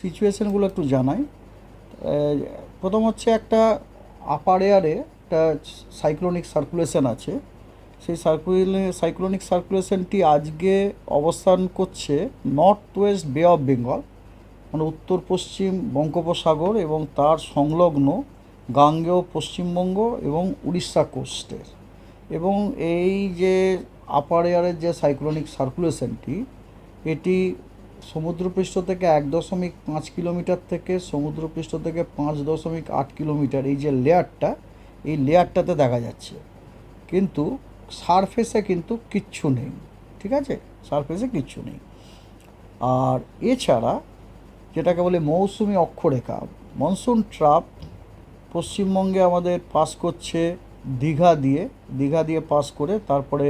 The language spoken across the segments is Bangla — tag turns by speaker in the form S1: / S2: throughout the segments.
S1: সিচুয়েশনগুলো একটু জানাই। প্রথম হচ্ছে একটা আপার এয়ারে একটা সাইক্লোনিক সার্কুলেশন আছে। সেই সাইক্লোনিক সার্কুলেশনটি আজকে অবস্থান করছে নর্থ ওয়েস্ট বে অফ বেঙ্গল, মানে উত্তর পশ্চিম বঙ্গোপসাগর এবং তার সংলগ্ন গাঙ্গেয় পশ্চিমবঙ্গ এবং উড়িষ্যা কোস্টের। এবং এই যে আপার এয়ারের যে সাইক্লোনিক সার্কুলেশনটি, এটি সমুদ্রপৃষ্ঠ থেকে 1.5 কিলোমিটার থেকে সমুদ্রপৃষ্ঠ থেকে 5.8 কিলোমিটার এই যে লেয়ারটা, এই লেয়ারটাতে দেখা যাচ্ছে, কিন্তু সারফেসে কিন্তু কিচ্ছু নেই। ঠিক আছে, সারফেসে কিচ্ছু নেই। আর এছাড়া যেটাকে বলে মৌসুমি অক্ষরেখা, মনসুন ট্রাপ পশ্চিমবঙ্গে আমাদের পাস করছে দীঘা দিয়ে পাস করে তারপরে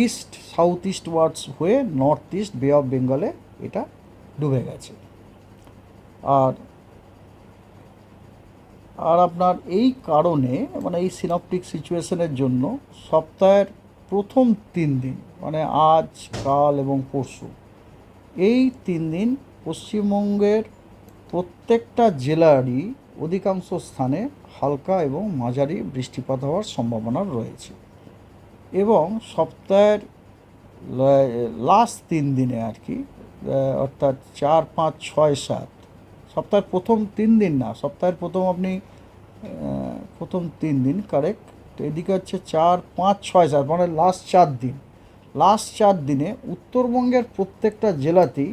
S1: ইস্ট সাউথ ইস্ট ওয়ার্ডস হয়ে নর্থ ইস্ট বে অফ বেঙ্গলে এটা ডুবে গেছে। আর আর আপনার এই কারণে, মানে এই সিনপটিক সিচুয়েশনের জন্য সপ্তাহের প্রথম 3 দিন, মানে আজ কাল এবং পরশু, এই 3 দিন পশ্চিমবঙ্গের প্রত্যেকটা জেলারই অধিকাংশ স্থানে হালকা এবং মাঝারি বৃষ্টিপাত হওয়ার সম্ভাবনা রয়েছে। এবং সপ্তাহের লাস্ট 3 দিনে আর কি, অর্থাৎ 4, 5, 6, 7, সপ্তাহের প্রথম 3 দিন না, সপ্তাহের প্রথম 3 দিন কারেক্ট। এদিকে হচ্ছে 4, 5, 6, 7, মানে লাস্ট 4 দিনে উত্তরবঙ্গের প্রত্যেকটা জেলাতেই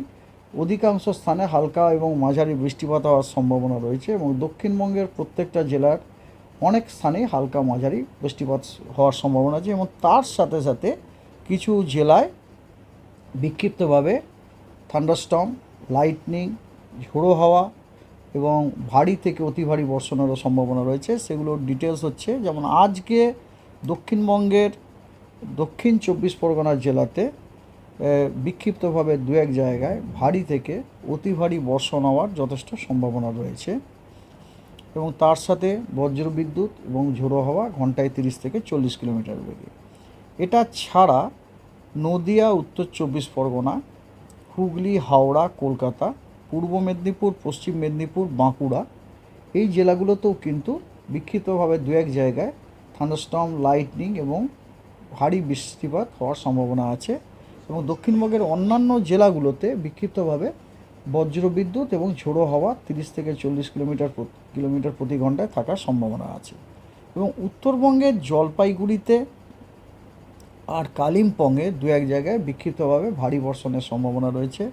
S1: অধিকাংশ স্থানে হালকা এবং মাঝারি বৃষ্টিপাত হওয়ার সম্ভাবনা রয়েছে এবং দক্ষিণবঙ্গের প্রত্যেকটা জেলার অনেক স্থানেই হালকা মাঝারি বৃষ্টিপাত হওয়ার সম্ভাবনা আছে। এবং তার সাথে সাথে কিছু জেলায় বিক্ষিপ্তভাবে থান্ডারস্টর্ম, লাইটনিং, ঝোড়ো হাওয়া এবং ভারী থেকে অতি ভারী বর্ষণেরও সম্ভাবনা রয়েছে। সেগুলোর ডিটেলস হচ্ছে, যেমন আজকে দক্ষিণবঙ্গের দক্ষিণ 24 পরগনা জেলাতে বিক্ষিপ্তভাবে 2-1 জায়গায় ভারী থেকে অতি ভারী বর্ষণ হওয়ার যথেষ্ট সম্ভাবনা রয়েছে এবং তার সাথে বজ্রবিদ্যুৎ এবং ঝোড়ো হাওয়া ঘন্টায় 30 থেকে 40 কিলোমিটার বেগে। এটা ছাড়া নদিয়া, উত্তর 24 পরগনা, হুগলি, হাওড়া, কলকাতা, পূর্ব মেদিনীপুর, পশ্চিম মেদিনীপুর, বাঁকুড়া, এই জেলাগুলোতেও কিন্তু বিক্ষিপ্তভাবে 2-1 জায়গায় থান্ডারস্টর্ম, লাইটনিং এবং ভারী বৃষ্টিপাত হওয়ার সম্ভাবনা আছে। এবং দক্ষিণবঙ্গের অন্যান্য জেলাগুলোতে বিক্ষিপ্তভাবে বজ্রবিদ্যুৎ এবং ঝোড়ো হাওয়া 30 থেকে 40 কিলোমিটার প্রতি ঘন্টায় থাকার সম্ভাবনা আছে। এবং উত্তরবঙ্গের জলপাইগুড়িতে আর কালিম্পংয়ে 2-1 জায়গায় বিক্ষিপ্তভাবে ভারী বর্ষণের সম্ভাবনা রয়েছে।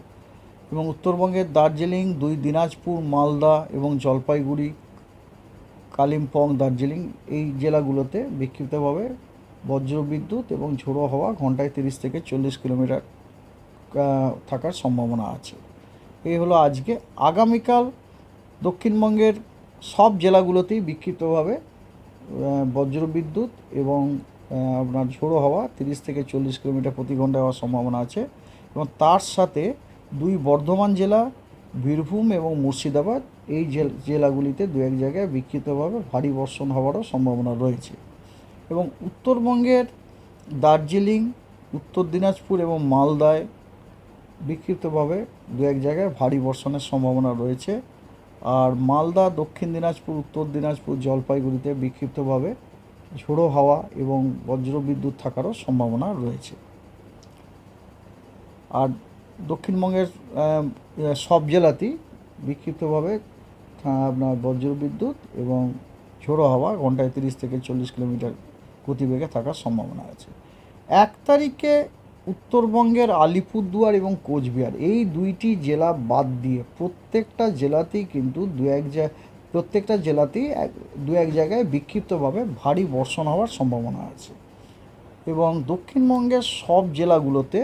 S1: এবং উত্তরবঙ্গের দার্জিলিং, 2 দিনাজপুর, মালদা এবং জলপাইগুড়ি, কালিম্পং, দার্জিলিং, এই জেলাগুলোতে বিক্ষিপ্তভাবে বজ্রবিদ্যুৎ এবং ঝোড়ো হাওয়া ঘন্টায় 30 থেকে 40 কিলোমিটার থাকার সম্ভাবনা আছে। এই হলো আজকে। আগামীকাল দক্ষিণবঙ্গের সব জেলাগুলোতেই বিক্ষিপ্তভাবে বজ্রবিদ্যুৎ এবং আপনার ঝোড়ো হাওয়া 30 থেকে 40 কিলোমিটার প্রতি ঘন্টায় হওয়ার সম্ভাবনা আছে। এবং তার সাথে 2 বর্ধমান জেলা, বীরভূম এবং মুর্শিদাবাদ, এই জেলাগুলিতে 2-1 জায়গায় বিক্ষিপ্তভাবে ভারী বর্ষণ হওয়ারও সম্ভাবনা রয়েছে। এবং উত্তরবঙ্গের দার্জিলিং, উত্তর দিনাজপুর এবং মালদায় বিক্ষিপ্তভাবে 2-1 জায়গায় ভারী বর্ষণের সম্ভাবনা রয়েছে। আর মালদা, দক্ষিণ দিনাজপুর, উত্তর দিনাজপুর, জলপাইগুড়িতে বিক্ষিপ্তভাবে ঝোড়ো হাওয়া এবং বজ্রবিদ্যুৎ থাকারও সম্ভাবনা রয়েছে। আর দক্ষিণবঙ্গের সব জেলাতেই বিক্ষিপ্তভাবে আপনার বজ্রবিদ্যুৎ এবং ঝোড়ো হাওয়া ঘন্টায় 30 থেকে 40 কিলোমিটার গতিবেগে থাকার সম্ভাবনা আছে। 1 তারিখে উত্তরবঙ্গের আলিপুরদুয়ার এবং কোচবিহার, এই 2টি জেলা বাদ দিয়ে প্রত্যেকটা জেলাতেই কিন্তু প্রত্যেকটা জেলাতেই 2-1 জায়গায় বিক্ষিপ্তভাবে ভারী বর্ষণ হওয়ার সম্ভাবনা আছে। এবং দক্ষিণবঙ্গের সব জেলাগুলোতে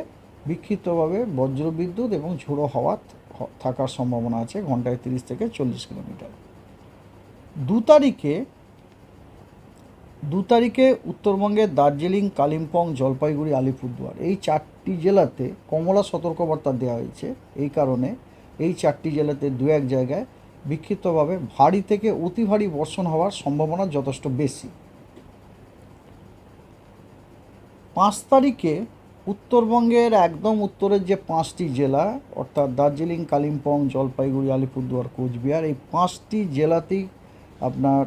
S1: বিক্ষিপ্তভাবে বজ্রবিদ্যুৎ এবং ঝোড়ো হাওয়া থাকার সম্ভাবনা আছে ঘন্টায় 30 থেকে 40 কিলোমিটার। 2 তারিখে উত্তরবঙ্গের দার্জিলিং, কালিম্পং, জলপাইগুড়ি, আলিপুরদুয়ার, এই 4টি জেলাতে কমলা সতর্কবার্তা দেওয়া হয়েছে। এই কারণে এই 4টি জেলাতে 2-1 জায়গায় বিক্ষিপ্তভাবে ভারী থেকে অতি ভারী বর্ষণ হওয়ার সম্ভাবনা যথেষ্ট বেশি। 5 তারিখে উত্তরবঙ্গের একদম উত্তরের যে 5টি জেলা অর্থাৎ দার্জিলিং, কালিম্পং, জলপাইগুড়ি, আলিপুরদুয়ার, কোচবিহার, এই 5টি জেলাতেই আপনার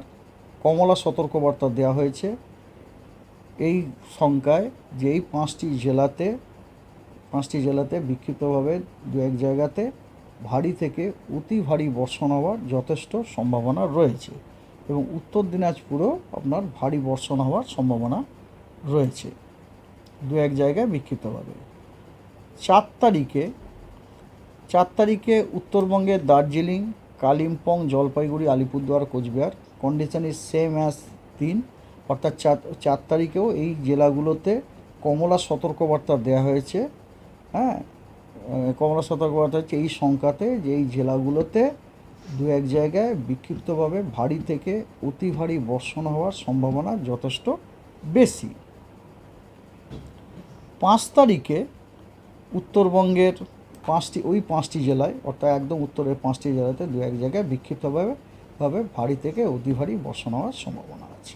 S1: কমলা সতর্কবার্তা দেওয়া হয়েছে। এই সংখ্যায় যে এই 5টি জেলাতে বিক্ষিপ্তভাবে দু এক জায়গাতে ভারী থেকে অতি ভারী বর্ষণ হওয়ার যথেষ্ট সম্ভাবনা রয়েছে এবং উত্তর দিনাজপুরেও আপনার ভারী বর্ষণ হওয়ার সম্ভাবনা রয়েছে দু এক জায়গায় বিক্ষিপ্তভাবে। 4 তারিখে উত্তরবঙ্গের Darjeeling, Kalimpong, Jalpaiguri, Alipurduar, Cooch Behar condition is same as 3, অর্থাৎ 4 তারিখেও এই জেলাগুলোতে কমলা সতর্কবার্তা দেওয়া হয়েছে। হ্যাঁ, কমলা সতর্কবার্তা হচ্ছে এই সংখ্যাতে যে এই জেলাগুলোতে দু এক জায়গায় বিক্ষিপ্তভাবে ভারী থেকে অতি ভারী বর্ষণ হওয়ার সম্ভাবনা যথেষ্ট বেশি। 5 তারিখে উত্তরবঙ্গের 5টি জেলায় অর্থাৎ একদম উত্তরের 5টি জেলাতে দু এক জায়গায় বিক্ষিপ্তভাবে ভারী থেকে অতি ভারী বর্ষণ হওয়ার সম্ভাবনা আছে।